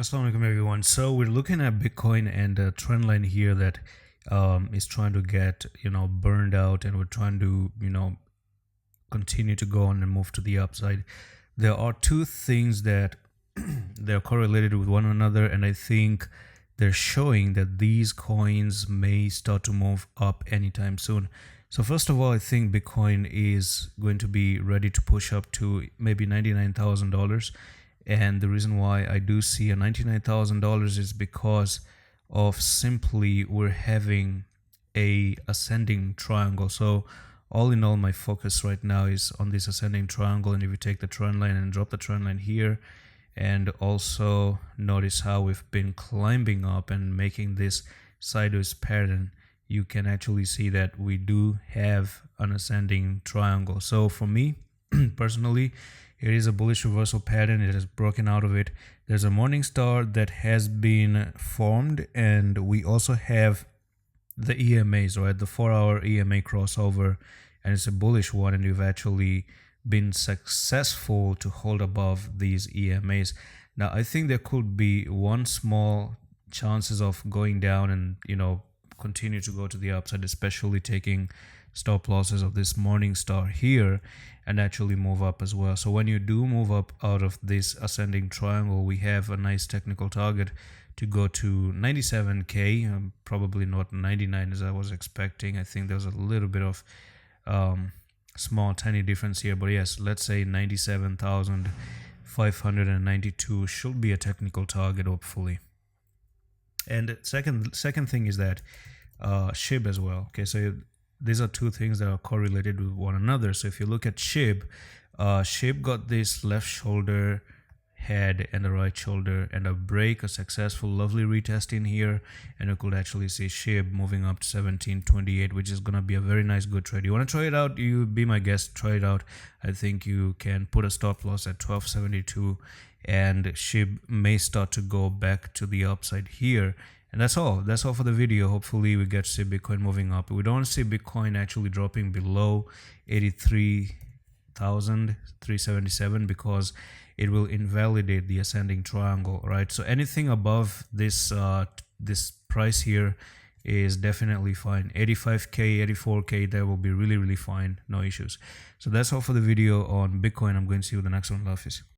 Assalamu alaikum everyone. So we're looking at Bitcoin and a trend line here that is trying to get burned out, and we're trying to continue to go on and move to the upside. There are two things that they're correlated with one another, and I think they're showing that these coins may start to move up anytime soon. So first of all, I think Bitcoin is going to be ready to push up to maybe $99,000. And the reason why I do see a $99,000 is because of simply we're having a ascending triangle. So all in all, my focus right now is on this ascending triangle. And if you take the trend line and drop the trend line here, and also notice how we've been climbing up and making this sideways pattern, you can actually see that we do have an ascending triangle. So for me personally, it is a bullish reversal pattern. It has broken out of it. There's a morning star that has been formed, and we also have the EMAs, right? The 4-hour EMA crossover, and it's a bullish one, and we've actually been successful to hold above these EMAs. Now, I think there could be one small chances of going down and continue to go to the upside, especially taking stop losses of this morning star here and actually move up as well. So when you do move up out of this ascending triangle, we have a nice technical target to go to 97k, probably not 99 as I was expecting. I think there's a little bit of small tiny difference here, but yes, let's say 97,592 should be a technical target, hopefully. And second thing is that SHIB as well. Okay, so these are two things that are correlated with one another. So if you look at SHIB, SHIB got this left shoulder head and the right shoulder and a break, a successful lovely retest in here, and you could actually see SHIB moving up to 1728, which is going to be a very nice good trade. You want to try it out? You be my guest, try it out. I think you can put a stop loss at 1272, and SHIB may start to go back to the upside here. And that's all for the video. Hopefully we get to see Bitcoin moving up. We don't see Bitcoin actually dropping below 83,377 because it will invalidate the ascending triangle, right? So anything above this this price here is definitely fine. 85k, 84k, that will be really fine, no issues. So that's all for the video on Bitcoin. I'm going to see you in the next one. Love you.